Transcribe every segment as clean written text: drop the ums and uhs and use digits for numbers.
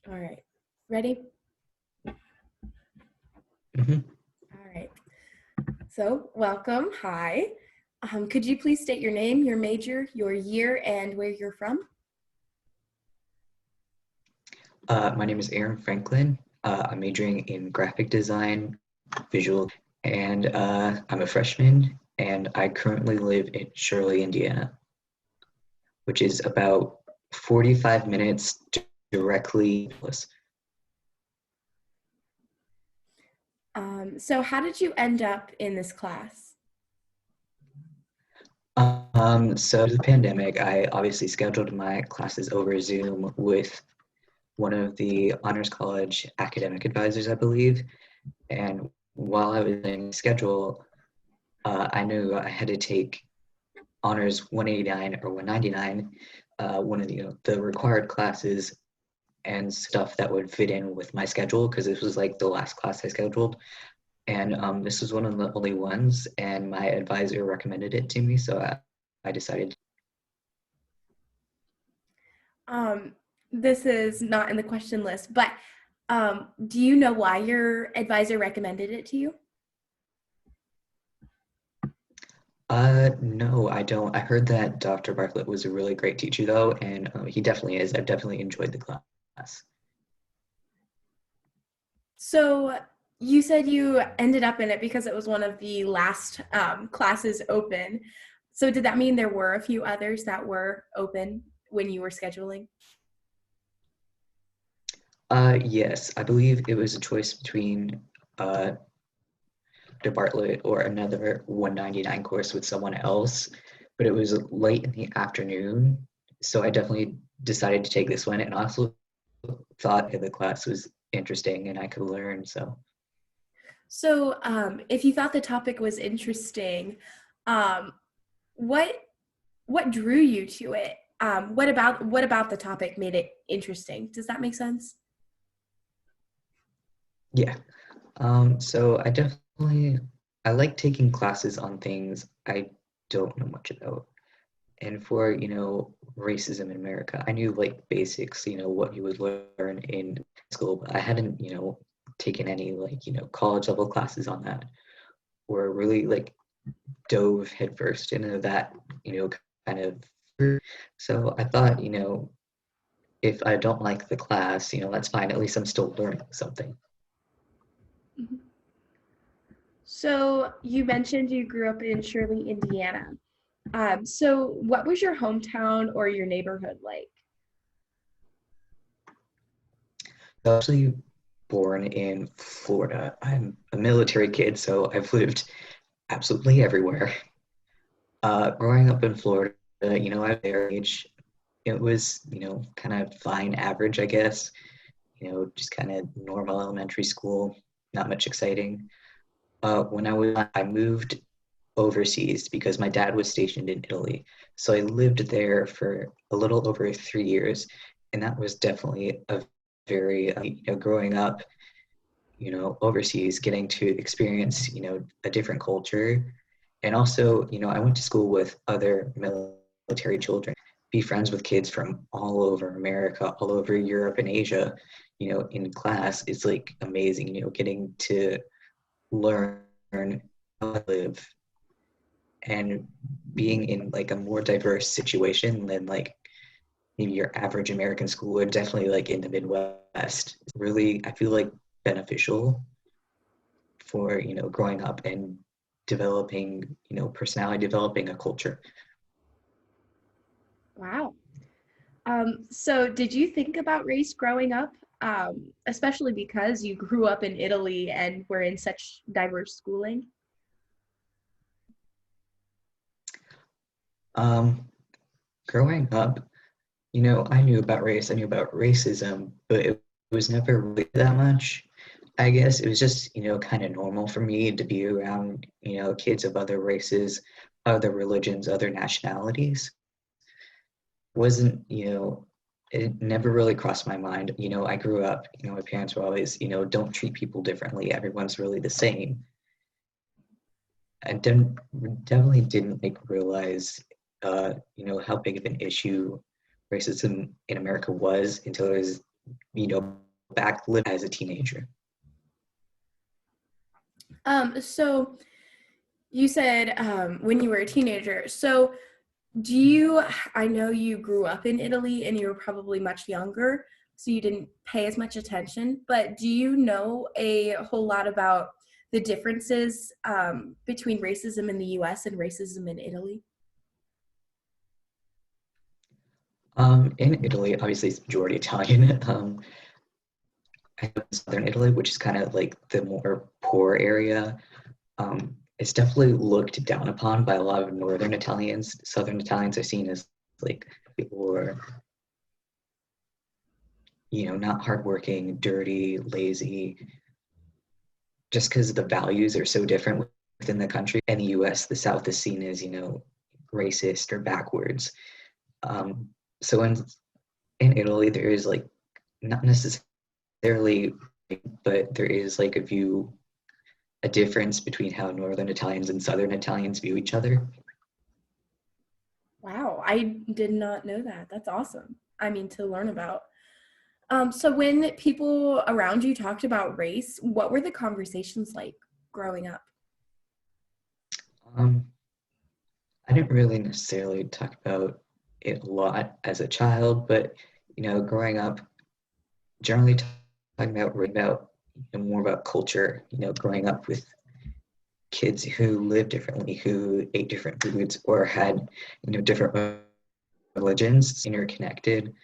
All right. Ready? Mhm. All right. So, welcome. Hi. Could you please state your name, your major, your year, and where you're from? My name is Aaron Franklin. I'm majoring in graphic design, visual, and I'm a freshman, and I currently live in Shirley, Indiana, which is about 45 minutes directly. So, how did you end up in this class? So the pandemic, I obviously scheduled my classes over Zoom with one of the Honors College academic advisors, I believe. And while I was in schedule, I knew I had to take Honors 189 or 199, one of the required classes and stuff that would fit in with my schedule because this was like the last class I scheduled. And this was one of the only ones, and my advisor recommended it to me, so I decided. This is not in the question list, but do you know why your advisor recommended it to you? No, I don't. I heard that Dr. Bartlett was a really great teacher, though, and he definitely is. I've definitely enjoyed the class. So, you said you ended up in it because it was one of the last classes open. So, did that mean there were a few others that were open when you were scheduling? Yes, I believe it was a choice between Dr. Bartlett or another 199 course with someone else, but it was late in the afternoon, so I definitely decided to take this one, and also thought that the class was interesting and I could learn. So, if you thought the topic was interesting, um, what what drew you to it? What about the topic made it interesting? Does that make sense? Yeah. So I like taking classes on things I don't know much about. And for, racism in America, I knew like basics, what you would learn in school, but I hadn't, taken any like, college level classes on that or really like dove headfirst into that, kind of. So I thought, if I don't like the class, that's fine. At least I'm still learning something. Mhm. So you mentioned you grew up in Shirley, Indiana. So what was your hometown or your neighborhood like? I was actually born in Florida. I'm a military kid, so I've lived absolutely everywhere. Growing up in Florida, at their age, it was, kind of fine average, I guess. Just kind of normal elementary school, not much exciting. I moved overseas because my dad was stationed in Italy. So I lived there for a little over 3 years, and that was definitely a very, growing up, overseas, getting to experience, a different culture. And also, I went to school with other military children, be friends with kids from all over America, all over Europe and Asia, in class is like amazing, getting to learn how to live and being in like a more diverse situation than like maybe your average American school would, definitely like in the Midwest. It's really, I feel like beneficial for, growing up and developing, personality, developing a culture. Wow. So did you think about race growing up? Especially because you grew up in Italy and were in such diverse schooling? Um, Growing up, I knew about race, I knew about racism, but it was never really that much. I guess it was just, kind of normal for me to be around, kids of other races, other religions, other nationalities. Wasn't, it never really crossed my mind. I grew up, my parents were always, don't treat people differently. Everyone's really the same. I definitely didn't like realize, how big of an issue racism in America was until I was back live as a teenager. So you said when you were a teenager. So do you, I know you grew up in Italy and you were probably much younger, so you didn't pay as much attention, but do you know a whole lot about the differences between racism in the US and racism in Italy? In Italy, obviously it's majority Italian. I live in southern Italy, which is kind of like the more poor area. It's definitely looked down upon by a lot of northern Italians. Southern Italians are seen as like people who are, not hardworking, dirty, lazy, just because the values are so different within the country. In the US, the South is seen as, racist or backwards. So in Italy, there is like not necessarily, but there is like a difference between how Northern Italians and Southern Italians view each other. Wow, I did not know that. That's awesome. I mean, to learn about. So when people around you talked about race, what were the conversations like growing up? Um, I didn't really necessarily talk about it a lot as a child, but growing up, generally talking about more about culture. Growing up with kids who live differently, who ate different foods, or had different religions, interconnected.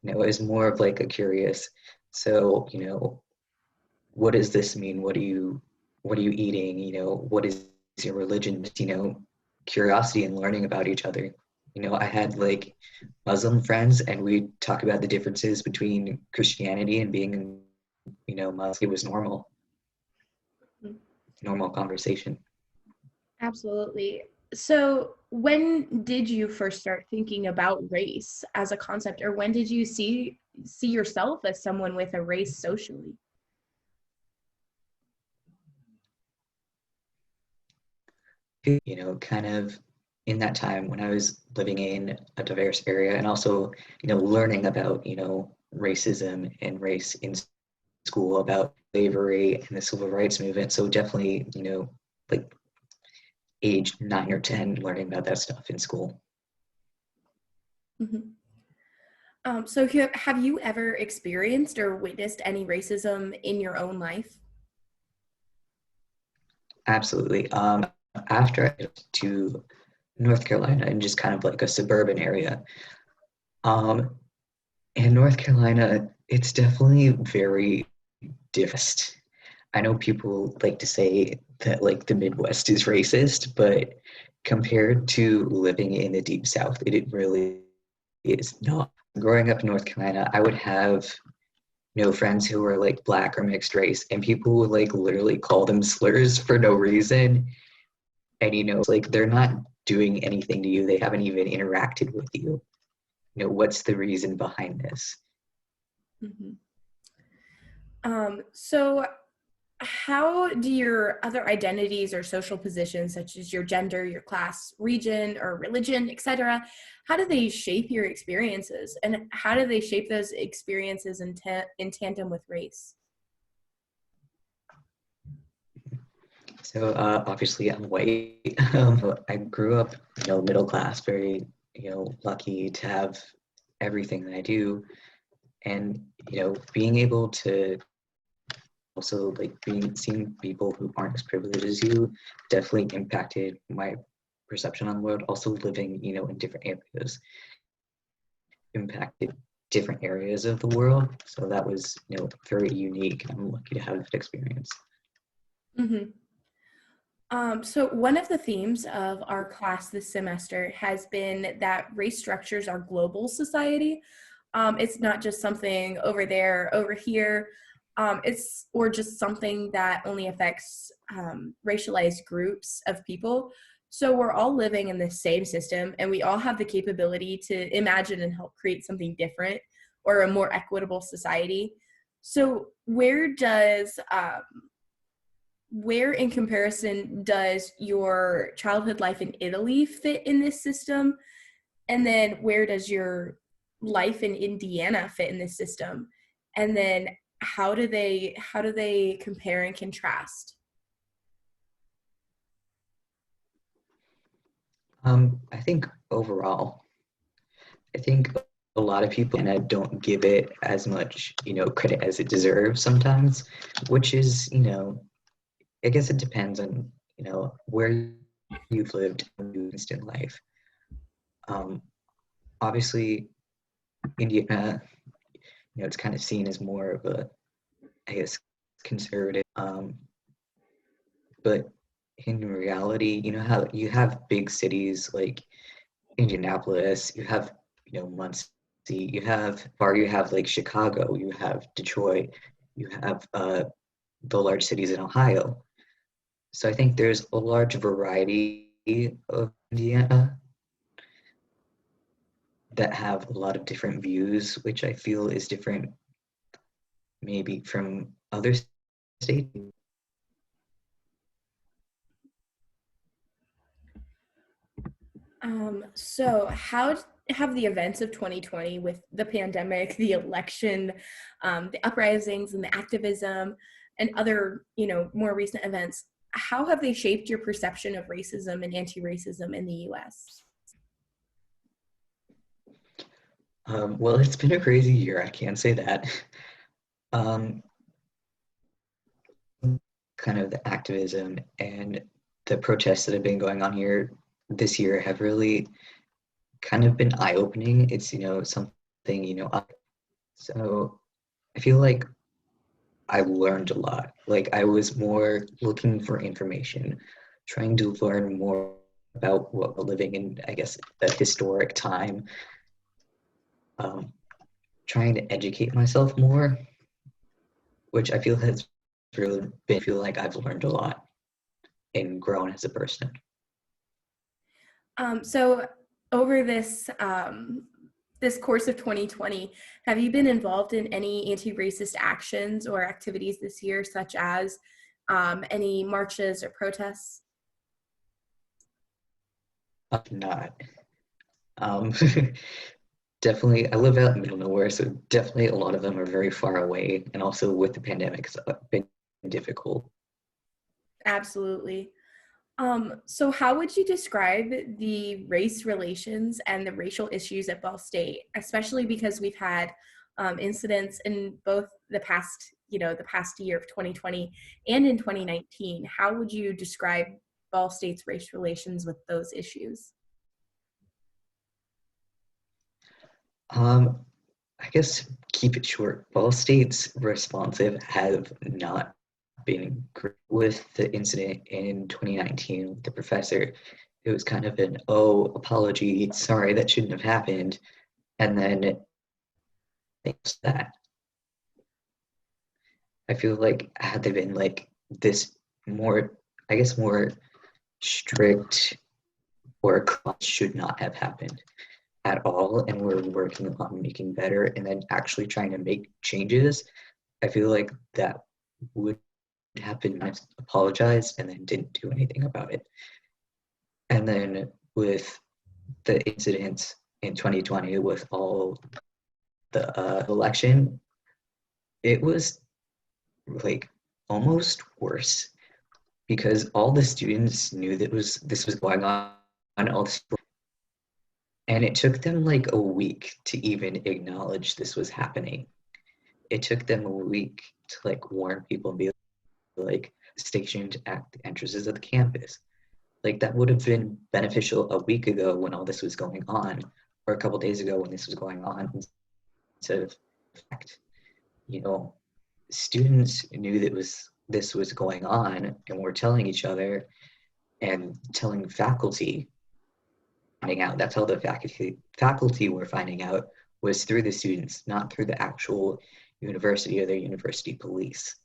It was more of like a curious. So what does this mean? What are you eating? What is your religion? Curiosity and learning about each other. I had like Muslim friends, and we talk about the differences between Christianity and being, Muslim. It was normal conversation. Absolutely. So when did you first start thinking about race as a concept, or when did you see yourself as someone with a race socially? Kind of in that time when I was living in a diverse area, and also, learning about, racism and race in school, about slavery and the civil rights movement. So definitely, like age 9 or 10, learning about that stuff in school. Mhm. So have you ever experienced or witnessed any racism in your own life? Absolutely. After I moved to North Carolina, and just kind of like a suburban area, um, in North Carolina, it's definitely very different. I know people like to say that like the Midwest is racist, but compared to living in the Deep South, it really is not. Growing up in North Carolina, I would have friends who were like black or mixed race, and people would like literally call them slurs for no reason. And it's like they're not doing anything to you. They haven't even interacted with you. What's the reason behind this? Mhm. So how do your other identities or social positions, such as your gender, your class, region, or religion, etc., how do they shape your experiences? And how do they shape those experiences in tandem with race? So obviously I'm white. I grew up, middle class, very, lucky to have everything that I do. And, being able to also like seeing people who aren't as privileged as you definitely impacted my perception on the world. Also living, in different areas impacted different areas of the world. So that was, very unique. I'm lucky to have that experience. Mm-hmm. So one of the themes of our class this semester has been that race structures our global society. It's not just something over there, over here. Or just something that only affects racialized groups of people. So we're all living in the same system, and we all have the capability to imagine and help create something different or a more equitable society. So where in comparison does your childhood life in Italy fit in this system? And then where does your life in Indiana fit in this system? And then how do they compare and contrast? I think overall, I think a lot of people and I don't give it as much, credit as it deserves sometimes, which is, I guess it depends on, where you've lived in life. Um, Obviously, Indiana, it's kind of seen as more of a, I guess, conservative. But in reality, how you have big cities like Indianapolis, you have, Muncie, you have like Chicago, you have Detroit, you have the large cities in Ohio. So I think there's a large variety of Indiana that have a lot of different views, which I feel is different maybe from other states. So how have the events of 2020 with the pandemic, the election, the uprisings and the activism and other, more recent events, how have they shaped your perception of racism and anti-racism in the US? Well, it's been a crazy year, I can't say that. Um, Kind of the activism and the protests that have been going on here this year have really kind of been eye-opening. It's, something, so I feel like I learned a lot. Like I was more looking for information, trying to learn more about what we're living in, I guess, a historic time, um, trying to educate myself more, which I feel has really been, I feel like I've learned a lot and grown as a person. So over this course of 2020, have you been involved in any anti-racist actions or activities this year, such as any marches or protests? Not. Um, Definitely, I live out in the middle of nowhere, so definitely a lot of them are very far away, and also with the pandemic, it's been difficult. Absolutely. So how would you describe the race relations and the racial issues at Ball State, especially because we've had incidents in both the past year of 2020 and in 2019? How would you describe Ball State's race relations with those issues? Um, I guess keep it short. Ball State's responsive have not been great with the incident in 2019 with the professor. It was kind of an, oh, apology, sorry, that shouldn't have happened. And then thanks to that. I feel like had they been like this more, I guess more strict or should not have happened at all, and we're working on making better and then actually trying to make changes, I feel like that would happen. I apologized and then didn't do anything about it. And then with the incidents in 2020 with all the election, it was like almost worse because all the students knew that this was going on all this, and it took them like a week to even acknowledge this was happening. It took them a week to like warn people and be like stationed at the entrances of the campus. Like that would have been beneficial a week ago when all this was going on, or a couple days ago when this was going on. Instead of fact, you know, students knew that this was going on and were telling each other and telling faculty, finding out. That's how the faculty were finding out, was through the students, not through the actual university or their university police.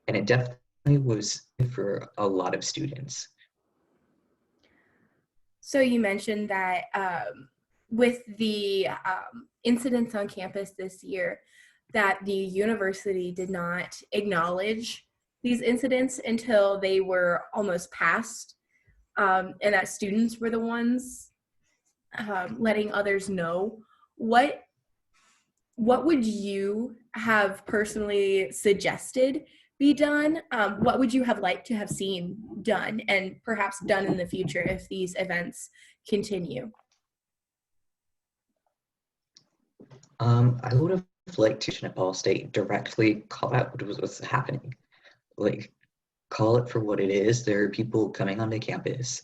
And it definitely was for a lot of students. So you mentioned that with the incidents on campus this year, that the university did not acknowledge these incidents until they were almost past, and that students were the ones letting others know. What what would you have personally suggested be done? What would you have liked to have seen done and perhaps done in the future if these events continue? I would have liked to at Ball State directly call out what was happening. Like, call it for what it is. There are people coming onto campus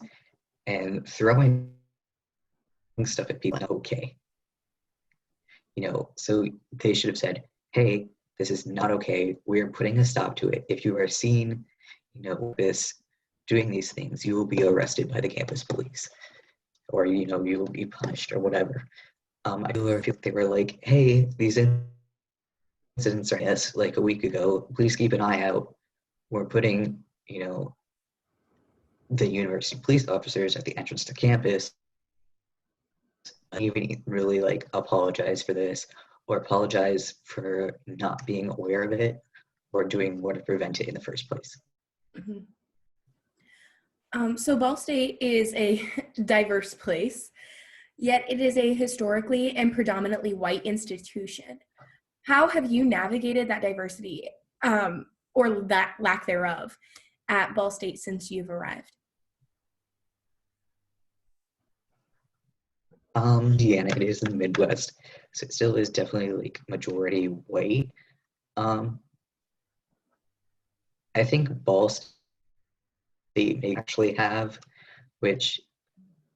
and throwing stuff at people. Okay, so they should have said, "Hey, this is not okay. We're putting a stop to it. If you are seen, this doing these things, you will be arrested by the campus police, or you will be punished, or whatever." I feel like they were like, "Hey, these incidents are yes, like a week ago. Please keep an eye out. We're putting, the university police officers at the entrance to campus. Even really like apologize for this, or apologize for not being aware of it, or doing more to prevent it in the first place." Mm-hmm. So Ball State is a diverse place, yet it is a historically and predominantly white institution. How have you navigated that diversity, or that lack thereof, at Ball State since you've arrived? Indiana, it is in the Midwest, so it still is definitely like majority white. I think Ball State may actually have, which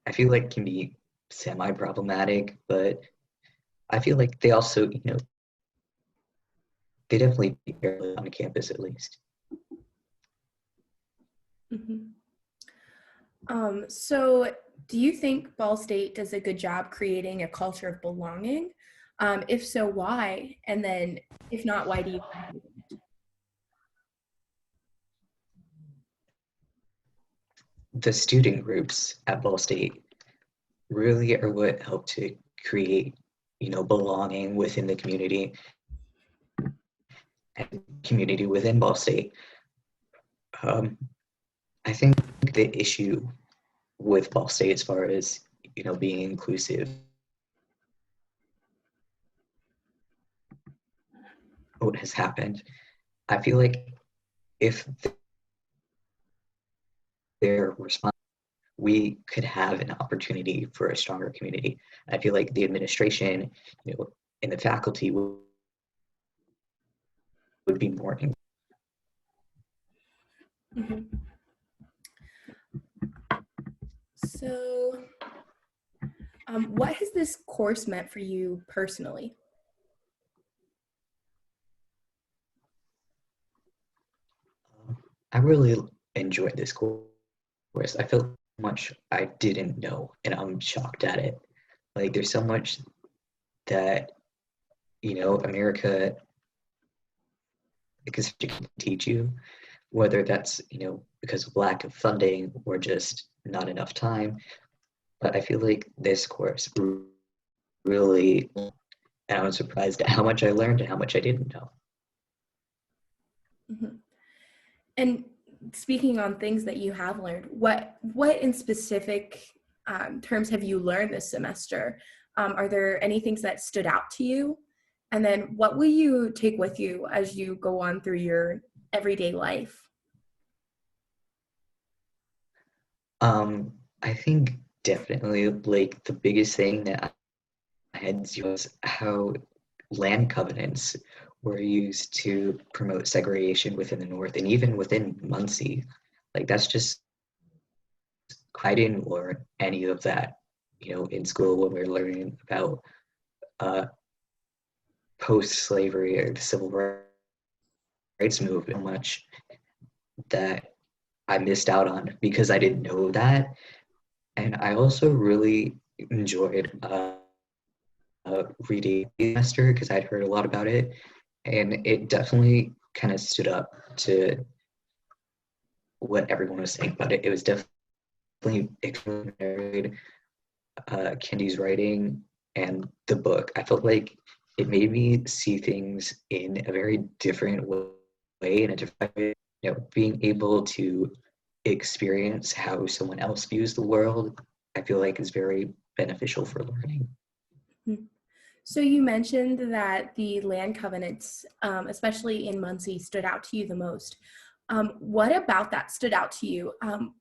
I feel like can be semi-problematic, but I feel like they also, they definitely be on campus at least. Mm-hmm. So do you think Ball State does a good job creating a culture of belonging? If so, why? And then if not, why do you think it? The student groups at Ball State really are what help to create, belonging within the community and community within Ball State. I think the issue with Ball State as far as, being inclusive, what has happened, I feel like if they're responsible, we could have an opportunity for a stronger community. I feel like the administration, and the faculty would be more. Mm-hmm. So, what has this course meant for you personally? I really enjoyed this course. I felt much I didn't know, and I'm shocked at it. Like, there's so much that, America, because it can teach you, whether that's, because of lack of funding or just not enough time. But I feel like this course really, and I was surprised at how much I learned and how much I didn't know. Mm-hmm. And speaking on things that you have learned, what in specific terms have you learned this semester? Are there any things that stood out to you? And then what will you take with you as you go on through your everyday life? I think definitely like the biggest thing that I had was how land covenants were used to promote segregation within the North and even within Muncie. Like, that's just, I didn't learn any of that, in school when we were learning about post-slavery or the civil rights movement. Much that I missed out on because I didn't know that. And I also really enjoyed reading semester because I'd heard a lot about it, and it definitely kind of stood up to what everyone was saying about it. It was definitely extraordinary. Kendi's writing and the book, I felt like it made me see things in a very different way, in a different way. Being able to experience how someone else views the world, I feel like is very beneficial for learning. So you mentioned that the land covenants, especially in Muncie, stood out to you the most. What about that stood out to you?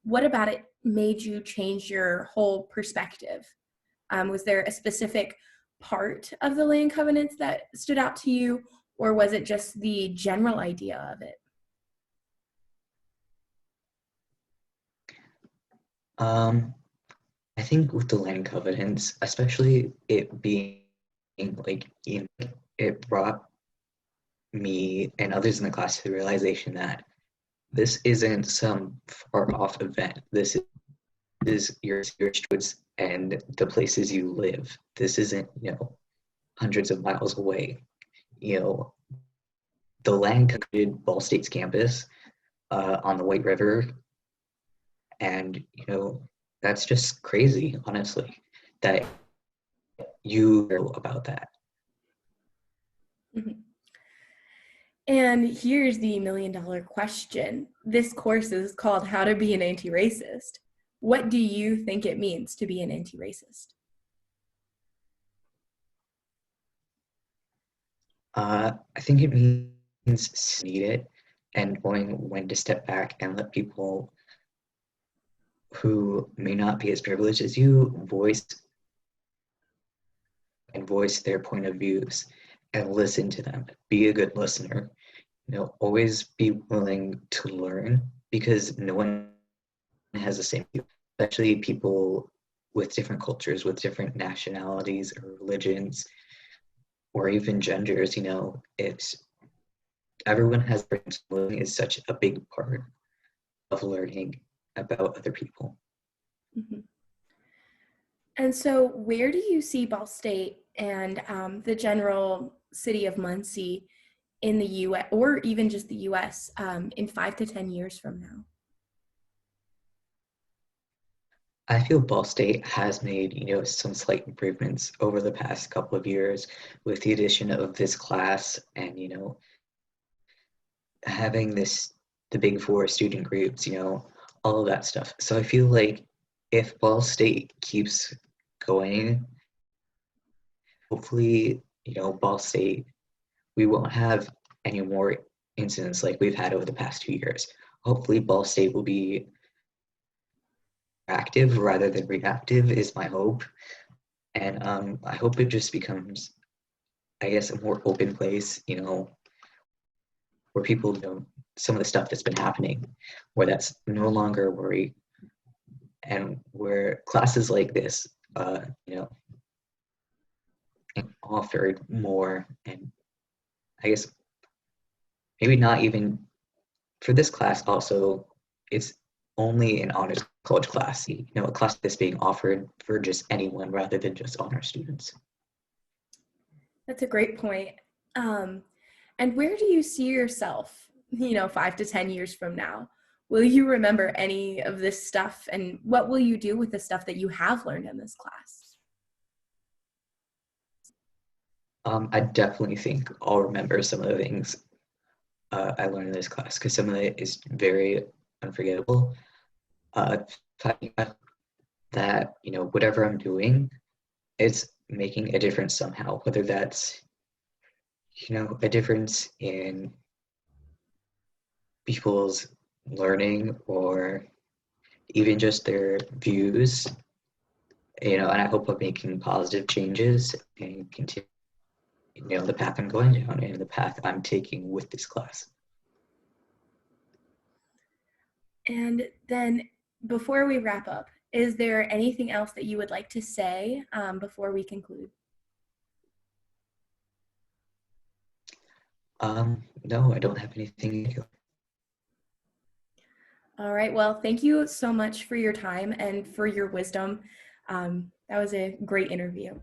What about it made you change your whole perspective? Was there a specific part of the land covenants that stood out to you, or was it just the general idea of it? I think with the land covenants, especially it being like, it brought me and others in the class to the realization that this isn't some far off event. This is your stewards and the places you live. This isn't, hundreds of miles away. You know, the land created Ball State's campus on the White River, and that's just crazy, honestly, that you know about that. Mhm. And here's the $1,000,000 question. This course is called How to Be an Anti-Racist. What do you think it means to be an anti-racist? I think it means need it and knowing when to step back and let people who may not be as privileged as you voice their point of views and listen to them. Be a good listener. Always be willing to learn because no one has the same view, especially people with different cultures, with different nationalities or religions, or even genders. It's everyone has learning is such a big part of learning about other people. Mm-hmm. And so, where do you see Ball State and the general city of Muncie in the U.S., or even just the U.S., in 5 to 10 years from now? I feel Ball State has made, some slight improvements over the past couple of years with the addition of this class and, having the big four student groups, all of that stuff. So I feel like if Ball State keeps going, hopefully, Ball State, we won't have any more incidents like we've had over the past 2 years. Hopefully, Ball State will be active rather than reactive, is my hope. And I hope it just becomes, I guess, a more open place, where people know some of the stuff that's been happening, where that's no longer a worry, and where classes like this, offered more, and I guess maybe not even for this class. Also, it's only an honors college class, a class that's being offered for just anyone rather than just honor students. That's a great point. And where do you see yourself, 5 to 10 years from now? Will you remember any of this stuff? And what will you do with the stuff that you have learned in this class? I definitely think I'll remember some of the things I learned in this class because some of it is very unforgettable. Finding out that, whatever I'm doing, it's making a difference somehow, whether that's, a difference in people's learning or even just their views, and I hope I'm making positive changes and continue, the path I'm going down and the path I'm taking with this class. And then before we wrap up, is there anything else that you would like to say before we conclude? No, I don't have anything. All right. Well, thank you so much for your time and for your wisdom. That was a great interview.